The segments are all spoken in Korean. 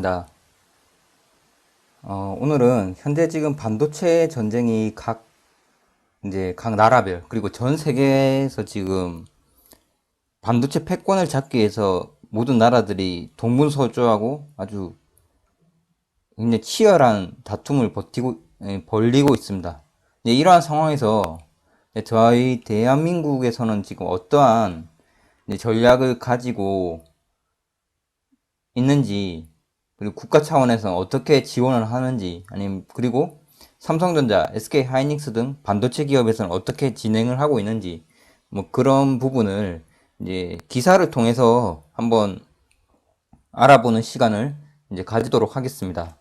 반갑습니다. 오늘은 현재 지금 반도체 전쟁이 각 나라별, 그리고 전 세계에서 지금 반도체 패권을 잡기 위해서 모든 나라들이 동분서주하고 아주 굉장히 치열한 다툼을 벌이고 있습니다. 이러한 상황에서 저희 대한민국에서는 지금 어떠한 전략을 가지고 있는지, 그리고 국가 차원에서 어떻게 지원을 하는지, 아니면 그리고 삼성전자, SK하이닉스 등 반도체 기업에서는 어떻게 진행을 하고 있는지, 뭐 그런 부분을 이제 기사를 통해서 한번 알아보는 시간을 이제 가지도록 하겠습니다.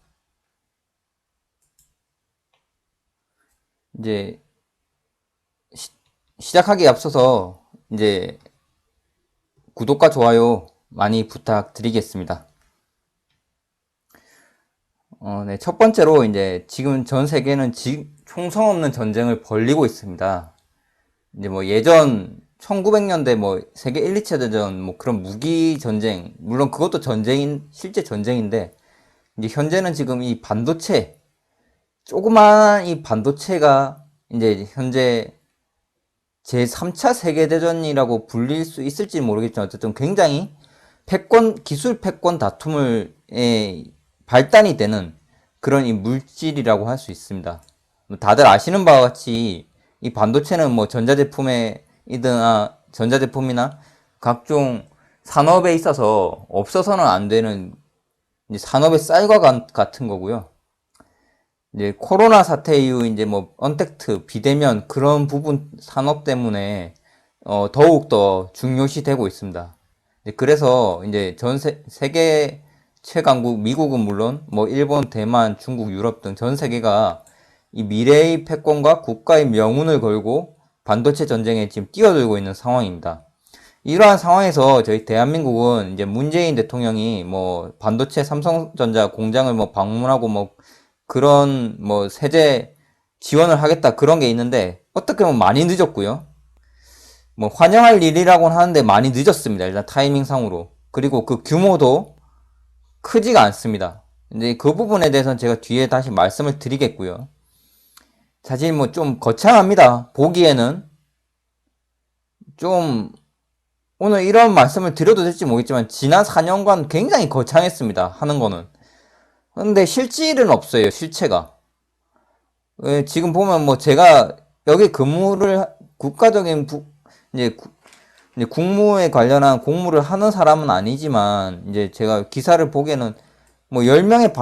이제 시작하기에 앞서서 이제 구독과 좋아요 많이 부탁드리겠습니다. 네, 첫 번째로 이제 지금 전 세계는 총성 없는 전쟁을 벌이고 있습니다. 이제 뭐 예전 1900년대 뭐 세계 1, 2차 대전 뭐 그런 무기 전쟁, 물론 그것도 실제 전쟁인데, 이제 현재는 지금 이 반도체, 조그마한 이 반도체가 이제 현재 제3차 세계대전이라고 불릴 수 있을지 모르겠지만, 어쨌든 굉장히 기술 패권 다툼을 발단이 되는 그런 이 물질이라고 할 수 있습니다. 다들 아시는 바와 같이 이 반도체는 뭐 전자제품이나 각종 산업에 있어서 없어서는 안 되는 이제 산업의 쌀과 같은 거고요. 이제 코로나 사태 이후 이제 뭐 언택트, 비대면 그런 부분 산업 때문에 더욱 더 중요시 되고 있습니다. 그래서 이제 세계 최강국 미국은 물론 뭐 일본, 대만, 중국, 유럽 등 전 세계가 이 미래의 패권과 국가의 명운을 걸고 반도체 전쟁에 지금 뛰어들고 있는 상황입니다. 이러한 상황에서 저희 대한민국은 이제 문재인 대통령이 뭐 반도체 삼성전자 공장을 뭐 방문하고 뭐 그런 뭐 세제 지원을 하겠다 그런 게 있는데, 어떻게 보면 많이 늦었고요. 뭐 환영할 일이라고는 하는데 많이 늦었습니다. 일단 타이밍상으로. 그리고 그 규모도 크지가 않습니다. 근데 그 부분에 대해서는 제가 뒤에 다시 말씀을 드리겠고요. 사실 뭐 좀 거창합니다. 보기에는 좀, 오늘 이런 말씀을 드려도 될지 모르겠지만 지난 4년간 굉장히 거창했습니다. 하는 거는. 근데 실질은 없어요. 실체가. 지금 보면 뭐 제가 여기 국가적인 이제 국무에 관련한 공무를 하는 사람은 아니지만, 이제 제가 기사를 보기에는 뭐 10명의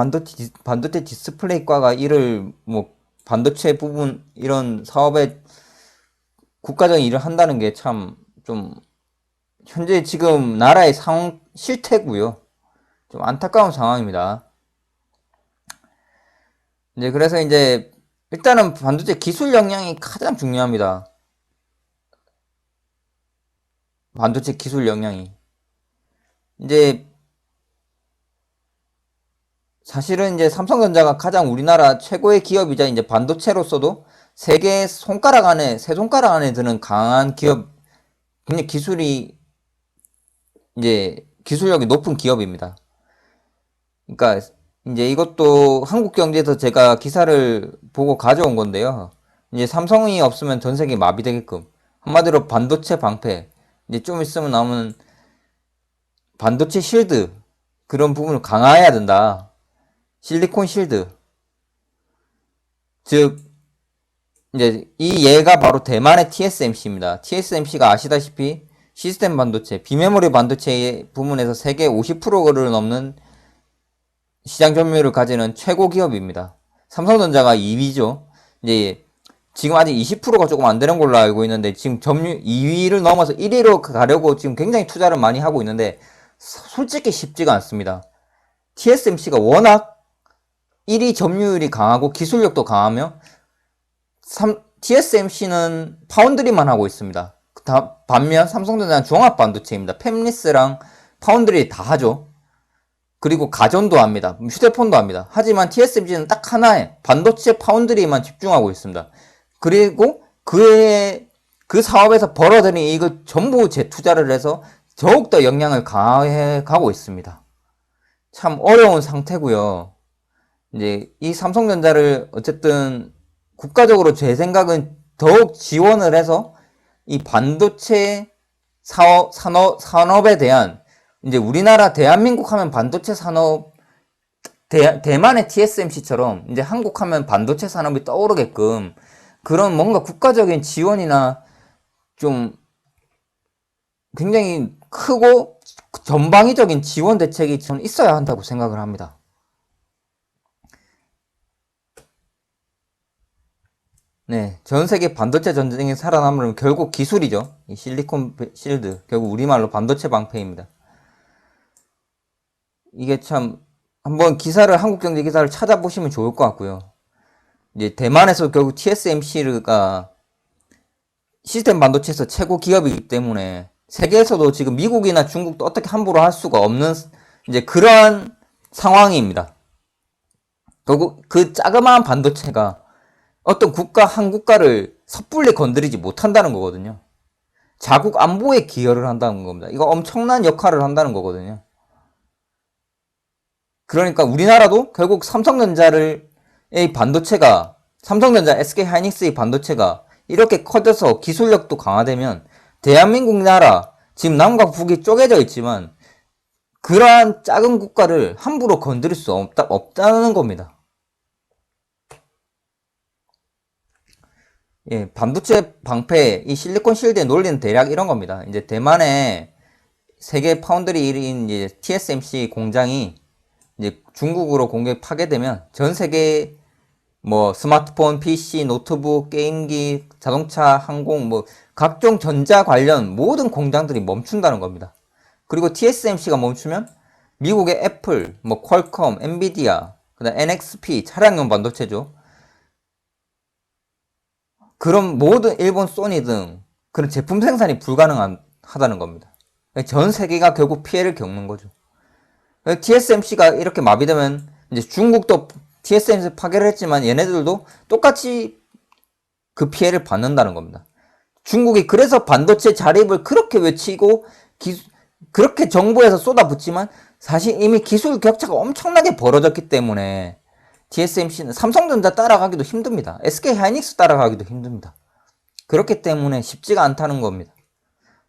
반도체 디스플레이과가 뭐 반도체 부분 이런 사업에 국가적인 일을 한다는 게 참 좀 현재 지금 나라의 상황 실태고요. 좀 안타까운 상황입니다. 그래서 이제 일단은 반도체 기술 역량이 가장 중요합니다. 반도체 기술 역량이. 이제 사실은 이제 삼성전자가 가장 우리나라 최고의 기업이자 이제 반도체로서도 세 손가락 안에 드는 강한 기업, 굉장히 기술력이 높은 기업입니다. 그러니까 이제 이것도 한국경제에서 제가 기사를 보고 가져온 건데요. 이제 삼성이 없으면 전 세계 마비되게끔, 한마디로 반도체 방패, 이제 좀 있으면 나오는 반도체 실드, 그런 부분을 강화해야 된다. 실리콘 실드. 즉, 이제 이 예가 바로 대만의 TSMC입니다. TSMC가 아시다시피 시스템 반도체, 비메모리 반도체 부문에서 세계 50%를 넘는 시장 점유율을 가지는 최고 기업입니다. 삼성전자가 2위죠. 이제 지금 아직 20%가 조금 안 되는 걸로 알고 있는데, 지금 점유 2위를 넘어서 1위로 가려고 지금 굉장히 투자를 많이 하고 있는데, 솔직히 쉽지가 않습니다. TSMC가 워낙 1위 점유율이 강하고 기술력도 강하며, TSMC는 파운드리만 하고 있습니다. 반면 삼성전자는 종합 반도체입니다. 팹리스랑 파운드리 다 하죠. 그리고 가전도 합니다. 휴대폰도 합니다. 하지만 TSMC는 딱 하나의 반도체 파운드리만 집중하고 있습니다. 그리고 그 사업에서 벌어들인 이익을 전부 재투자를 해서 더욱더 역량을 강화해 가고 있습니다. 참 어려운 상태고요. 이제 이 삼성전자를 어쨌든 국가적으로 제 생각은 더욱 지원을 해서 이 반도체 산업에 대한 이제 우리나라 대한민국 하면 반도체 산업 대만의 TSMC처럼 이제 한국 하면 반도체 산업이 떠오르게끔 그런 뭔가 국가적인 지원이나 좀 굉장히 크고 전방위적인 지원 대책이 저는 있어야 한다고 생각을 합니다. 네, 전 세계 반도체 전쟁이 살아남으려면 결국 기술이죠. 이 실리콘 실드, 결국 우리말로 반도체 방패입니다. 이게 참 한번 한국경제 기사를 찾아보시면 좋을 것 같고요. 이제 대만에서 결국 TSMC가 시스템 반도체에서 최고 기업이기 때문에 세계에서도 지금 미국이나 중국도 어떻게 함부로 할 수가 없는 이제 그러한 상황입니다. 결국 그 자그마한 반도체가 어떤 한 국가를 섣불리 건드리지 못한다는 거거든요. 자국 안보에 기여를 한다는 겁니다. 이거 엄청난 역할을 한다는 거거든요. 그러니까 우리나라도 결국 삼성전자 SK 하이닉스의 반도체가 이렇게 커져서 기술력도 강화되면 대한민국 나라, 지금 남과 북이 쪼개져 있지만 그러한 작은 국가를 함부로 건드릴 수 없다는 겁니다. 예, 반도체 방패, 이 실리콘 실드의 논리는 대략 이런 겁니다. 이제 대만의 세계 파운드리 1인 이제 TSMC 공장이 이제 중국으로 파괴되면 전 세계 뭐 스마트폰, PC, 노트북, 게임기, 자동차, 항공 뭐 각종 전자 관련 모든 공장들이 멈춘다는 겁니다. 그리고 TSMC가 멈추면 미국의 애플, 뭐 퀄컴, 엔비디아, 그다음 NXP 차량용 반도체죠. 그런 모든 일본 소니 등 그런 제품 생산이 불가능하다는 겁니다. 전 세계가 결국 피해를 겪는 거죠. TSMC가 이렇게 마비되면 이제 중국도 TSMC 파괴를 했지만 얘네들도 똑같이 그 피해를 받는다는 겁니다. 중국이 그래서 반도체 자립을 그렇게 외치고 그렇게 정부에서 쏟아붓지만 사실 이미 기술 격차가 엄청나게 벌어졌기 때문에 TSMC는 삼성전자 따라가기도 힘듭니다. SK 하이닉스 따라가기도 힘듭니다. 그렇기 때문에 쉽지가 않다는 겁니다.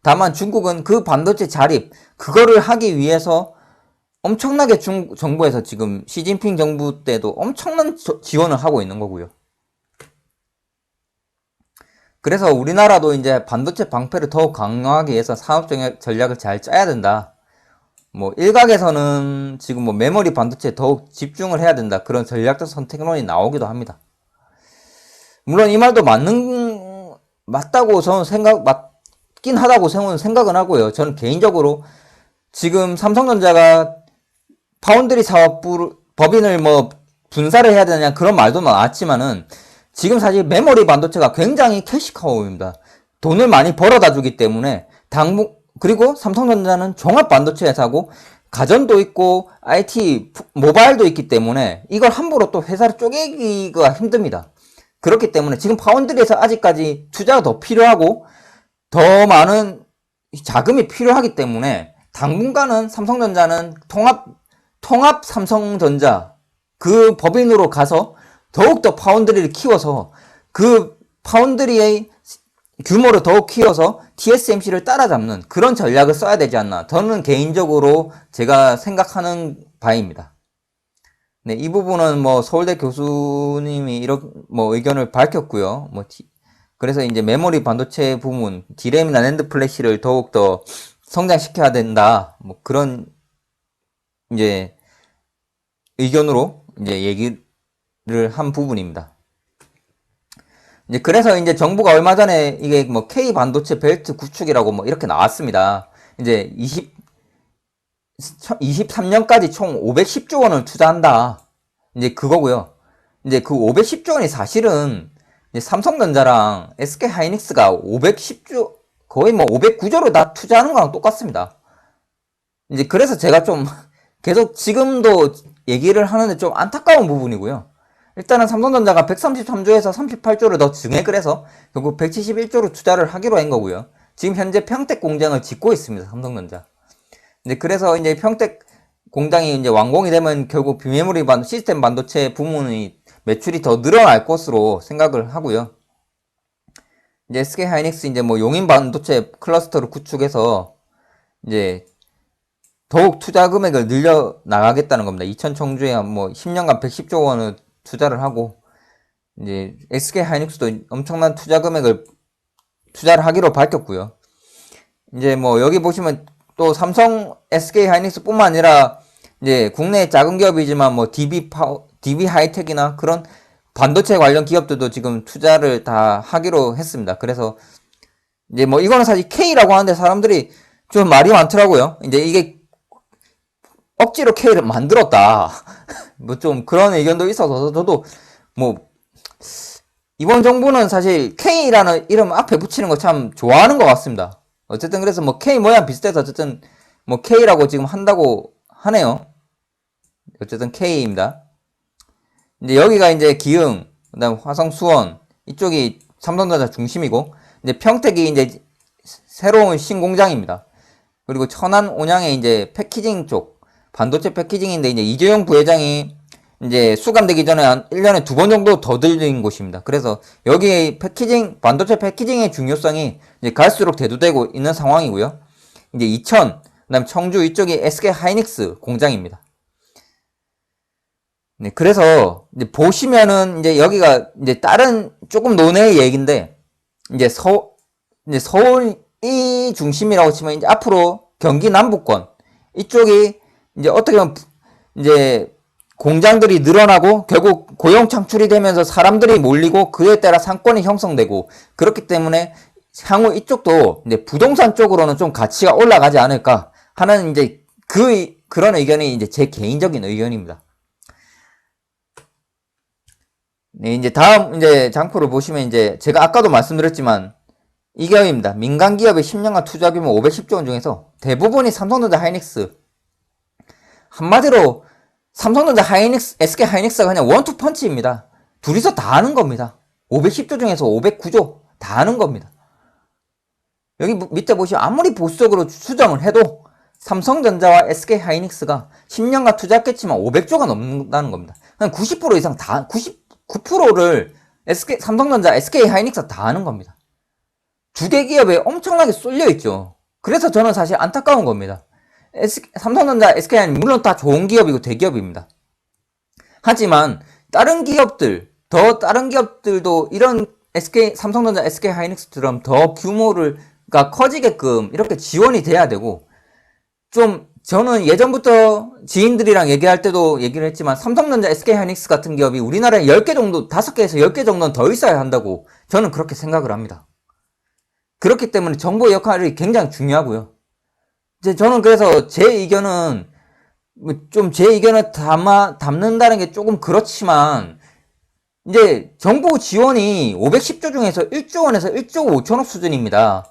다만 중국은 그 반도체 자립 그거를 하기 위해서 엄청나게 정부에서 지금 시진핑 정부 때도 엄청난 지원을 하고 있는 거고요. 그래서 우리나라도 이제 반도체 방패를 더욱 강화하기 위해서 산업 전략을 잘 짜야 된다. 뭐 일각에서는 지금 뭐 메모리 반도체에 더욱 집중을 해야 된다. 그런 전략적 선택론이 나오기도 합니다. 물론 이 말도 맞다고 저는 맞긴 하다고 생각은 하고요. 저는 개인적으로 지금 삼성전자가 파운드리 사업 법인을 뭐 분사를 해야 되냐 그런 말도 나왔지만은 지금 사실 메모리 반도체가 굉장히 캐시카우입니다. 돈을 많이 벌어다 주기 때문에 그리고 삼성전자는 종합 반도체 회사고 가전도 있고 IT 모바일도 있기 때문에 이걸 함부로 또 회사를 쪼개기가 힘듭니다. 그렇기 때문에 지금 파운드리에서 아직까지 투자가 더 필요하고 더 많은 자금이 필요하기 때문에 당분간은 삼성전자는 통합 삼성전자 그 법인으로 가서 더욱더 파운드리를 키워서 그 파운드리의 규모를 더욱 키워서 TSMC를 따라잡는 그런 전략을 써야 되지 않나 저는 개인적으로 제가 생각하는 바입니다. 네, 이 부분은 뭐 서울대 교수님이 이런 뭐 의견을 밝혔고요. 그래서 이제 메모리 반도체 부문, D램이나 낸드 플래시를 더욱더 성장시켜야 된다. 뭐 그런 이제 의견으로 이제 얘기를 한 부분입니다. 이제 그래서 이제 정부가 얼마 전에 이게 뭐 K 반도체 벨트 구축이라고 뭐 이렇게 나왔습니다. 이제 23년까지 총 510조 원을 투자한다. 이제 그거고요. 이제 그 510조 원이 사실은 이제 삼성전자랑 SK 하이닉스가 510조 거의 뭐 509조로 다 투자하는 거랑 똑같습니다. 이제 그래서 제가 좀 계속 지금도 얘기를 하는데 좀 안타까운 부분이고요. 일단은 삼성전자가 133조에서 38조를 더 증액을 해서 결국 171조로 투자를 하기로 한 거고요. 지금 현재 평택 공장을 짓고 있습니다. 삼성전자. 이제 그래서 이제 평택 공장이 이제 완공이 되면 결국 비메모리 시스템 반도체 부문의 매출이 더 늘어날 것으로 생각을 하고요. 이제 SK 하이닉스 이제 뭐 용인 반도체 클러스터를 구축해서 이제 더욱 투자 금액을 늘려 나가겠다는 겁니다. 2000 청주에 뭐 10년간 110조 원을 투자를 하고 이제 SK 하이닉스도 엄청난 투자 금액을 투자를 하기로 밝혔고요. 이제 뭐 여기 보시면 또 삼성 SK 하이닉스뿐만 아니라 이제 국내 작은 기업이지만 뭐 DB 하이텍이나 그런 반도체 관련 기업들도 지금 투자를 다 하기로 했습니다. 그래서 이제 뭐 이거는 사실 K라고 하는데 사람들이 좀 말이 많더라고요. 이제 이게 억지로 K를 만들었다. 뭐 좀 그런 의견도 있어서 저도 뭐 이번 정부는 사실 K라는 이름 앞에 붙이는 거 참 좋아하는 것 같습니다. 어쨌든 그래서 뭐 K 모양 비슷해서 어쨌든 뭐 K라고 지금 한다고 하네요. 어쨌든 K입니다. 이제 여기가 이제 기흥, 그다음 화성 수원 이쪽이 삼성전자 중심이고 이제 평택이 이제 새로운 신공장입니다. 그리고 천안 온양에 이제 패키징 쪽 반도체 패키징인데 이제 이재용 부회장이 이제 수감되기 전에 한 1년에 2번 정도 더 들린 곳입니다. 그래서 여기 패키징, 반도체 패키징의 중요성이 이제 갈수록 대두되고 있는 상황이고요. 이제 이천, 그다음 청주 이쪽이 SK 하이닉스 공장입니다. 네, 그래서 이제 보시면은 이제 여기가 이제 다른 조금 논의 얘기인데 이제 서울이 중심이라고 치면 이제 앞으로 경기 남부권 이쪽이 이제 어떻게 보면 이제 공장들이 늘어나고 결국 고용 창출이 되면서 사람들이 몰리고 그에 따라 상권이 형성되고 그렇기 때문에 향후 이쪽도 이제 부동산 쪽으로는 좀 가치가 올라가지 않을까 하는 이제 그런 의견이 이제 제 개인적인 의견입니다. 네, 이제 다음 이제 장표를 보시면 이제 제가 아까도 말씀드렸지만 이 기업입니다. 민간 기업의 10년간 투자 규모 510조 원 중에서 대부분이 삼성전자 하이닉스. 한마디로 삼성전자 하이닉스, SK 하이닉스가 그냥 원투 펀치입니다. 둘이서 다 하는 겁니다. 510조 중에서 509조 다 하는 겁니다. 여기 밑에 보시면 아무리 보수적으로 수정을 해도 삼성전자와 SK 하이닉스가 10년간 투자했겠지만 500조가 넘는다는 겁니다. 한 90% 이상 다, 99%를 삼성전자, SK 하이닉스가 다 하는 겁니다. 두 개 기업에 엄청나게 쏠려 있죠. 그래서 저는 사실 안타까운 겁니다. 삼성전자, SK는 물론 다 좋은 기업이고 대기업입니다. 하지만 다른 기업들도 이런 삼성전자, SK 하이닉스처럼 더 규모가 커지게끔 이렇게 지원이 돼야 되고 좀 저는 예전부터 지인들이랑 얘기할 때도 얘기를 했지만 삼성전자, SK 하이닉스 같은 기업이 우리나라에 10개 정도, 5개에서 10개 정도는 더 있어야 한다고 저는 그렇게 생각을 합니다. 그렇기 때문에 정부의 역할이 굉장히 중요하고요. 이제 저는 그래서 제 의견을 담는다는 게 조금 그렇지만 이제 정부 지원이 510조 중에서 1조 원에서 1조 5천억 수준입니다.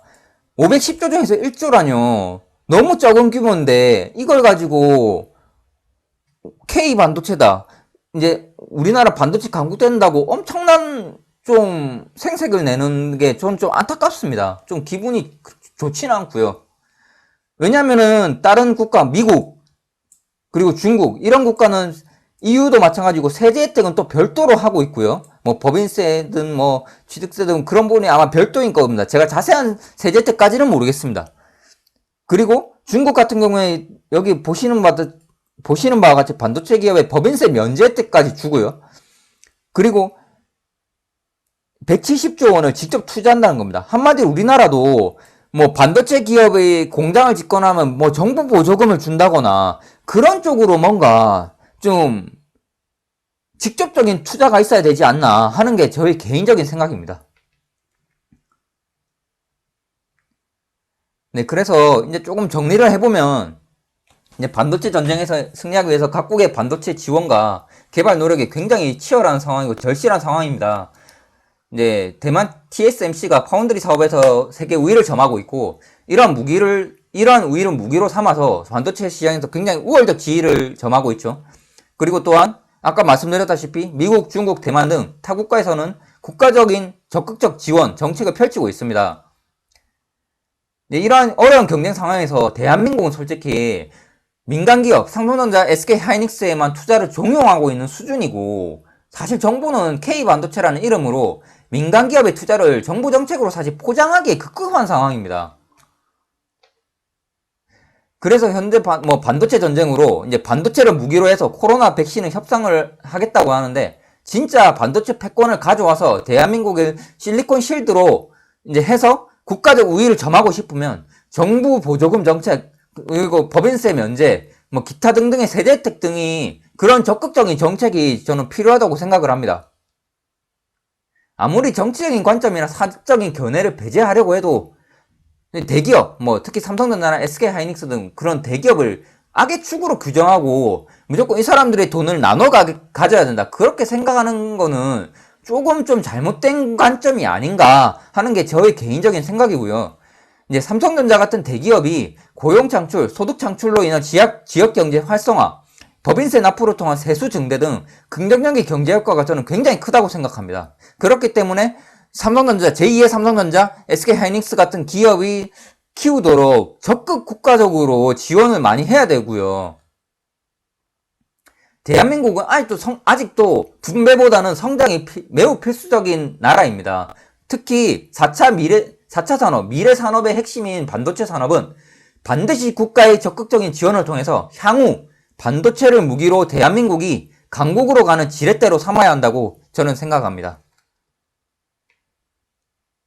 510조 중에서 1조라뇨. 너무 적은 규모인데 이걸 가지고 K 반도체다. 이제 우리나라 반도체 강국된다고 엄청난 좀 생색을 내는 게 저는 좀 안타깝습니다. 좀 기분이 좋지는 않고요. 왜냐면은 다른 국가, 미국, 그리고 중국 이런 국가는 EU도 마찬가지고 세제 혜택은 또 별도로 하고 있고요. 뭐 법인세든 뭐 취득세든 그런 부분이 아마 별도인 겁니다. 제가 자세한 세제 혜택까지는 모르겠습니다. 그리고 중국 같은 경우에 여기 보시는 바와 같이 반도체 기업의 법인세 면제 혜택까지 주고요. 그리고 170조 원을 직접 투자한다는 겁니다. 한마디로 우리나라도 뭐 반도체 기업의 공장을 짓거나 하면 뭐 정부 보조금을 준다거나 그런 쪽으로 뭔가 좀 직접적인 투자가 있어야 되지 않나 하는 게 저의 개인적인 생각입니다. 네, 그래서 이제 조금 정리를 해보면 이제 반도체 전쟁에서 승리하기 위해서 각국의 반도체 지원과 개발 노력이 굉장히 치열한 상황이고 절실한 상황입니다. 이제 대만 TSMC가 파운드리 사업에서 세계 우위를 점하고 있고 이러한 우위를 무기로 삼아서 반도체 시장에서 굉장히 우월적 지위를 점하고 있죠. 그리고 또한 아까 말씀드렸다시피 미국, 중국, 대만 등 타 국가에서는 국가적인 적극적 지원 정책을 펼치고 있습니다. 네, 이러한 어려운 경쟁 상황에서 대한민국은 솔직히 민간기업, 삼성전자, SK하이닉스에만 투자를 종용하고 있는 수준이고, 사실 정부는 K반도체라는 이름으로 민간기업의 투자를 정부 정책으로 사실 포장하기에 급급한 상황입니다. 그래서 현재 반도체 전쟁으로 이제 반도체를 무기로 해서 코로나 백신을 협상을 하겠다고 하는데, 진짜 반도체 패권을 가져와서 대한민국의 실리콘 실드로 이제 해서 국가적 우위를 점하고 싶으면 정부 보조금 정책, 그리고 법인세 면제, 뭐 기타 등등의 세제 혜택 등이 그런 적극적인 정책이 저는 필요하다고 생각을 합니다. 아무리 정치적인 관점이나 사적인 견해를 배제하려고 해도 대기업, 뭐 특히 삼성전자나 SK하이닉스 등 그런 대기업을 악의 축으로 규정하고 무조건 이 사람들의 돈을 나눠 가져야 된다, 그렇게 생각하는 거는 조금 좀 잘못된 관점이 아닌가 하는 게 저의 개인적인 생각이고요. 이제 삼성전자 같은 대기업이 고용 창출, 소득 창출로 인한 지역 경제 활성화, 법인세 납부를 통한 세수 증대 등 긍정적인 경제 효과가 저는 굉장히 크다고 생각합니다. 그렇기 때문에 삼성전자, 제2의 삼성전자, SK하이닉스 같은 기업이 키우도록 적극 국가적으로 지원을 많이 해야 되고요. 대한민국은 아직도 분배보다는 성장이 매우 필수적인 나라입니다. 특히 4차 산업, 미래 산업의 핵심인 반도체 산업은 반드시 국가의 적극적인 지원을 통해서 향후 반도체를 무기로 대한민국이 강국으로 가는 지렛대로 삼아야 한다고 저는 생각합니다.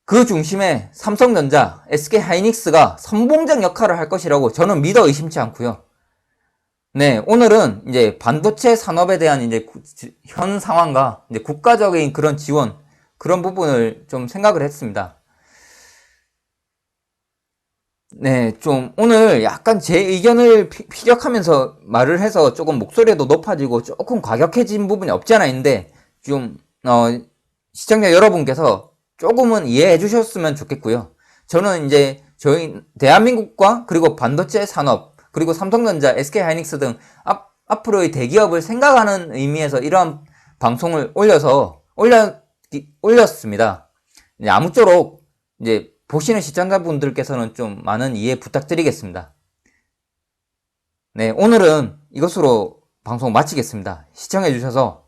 그 중심에 삼성전자, SK하이닉스가 선봉적 역할을 할 것이라고 저는 믿어 의심치 않고요. 네, 오늘은 이제 반도체 산업에 대한 이제 현 상황과 이제 국가적인 그런 지원, 그런 부분을 좀 생각을 했습니다. 네, 좀 오늘 약간 제 의견을 피력하면서 말을 해서 조금 목소리도 높아지고 조금 과격해진 부분이 없지 않아 있는데, 좀 시청자 여러분께서 조금은 이해해 주셨으면 좋겠고요. 저는 이제 저희 대한민국과 그리고 반도체 산업, 그리고 삼성전자, SK하이닉스 등 앞으로의 대기업을 생각하는 의미에서 이러한 방송을 올렸습니다. 아무쪼록 이제 보시는 시청자분들께서는 좀 많은 이해 부탁드리겠습니다. 네, 오늘은 이것으로 방송 마치겠습니다. 시청해 주셔서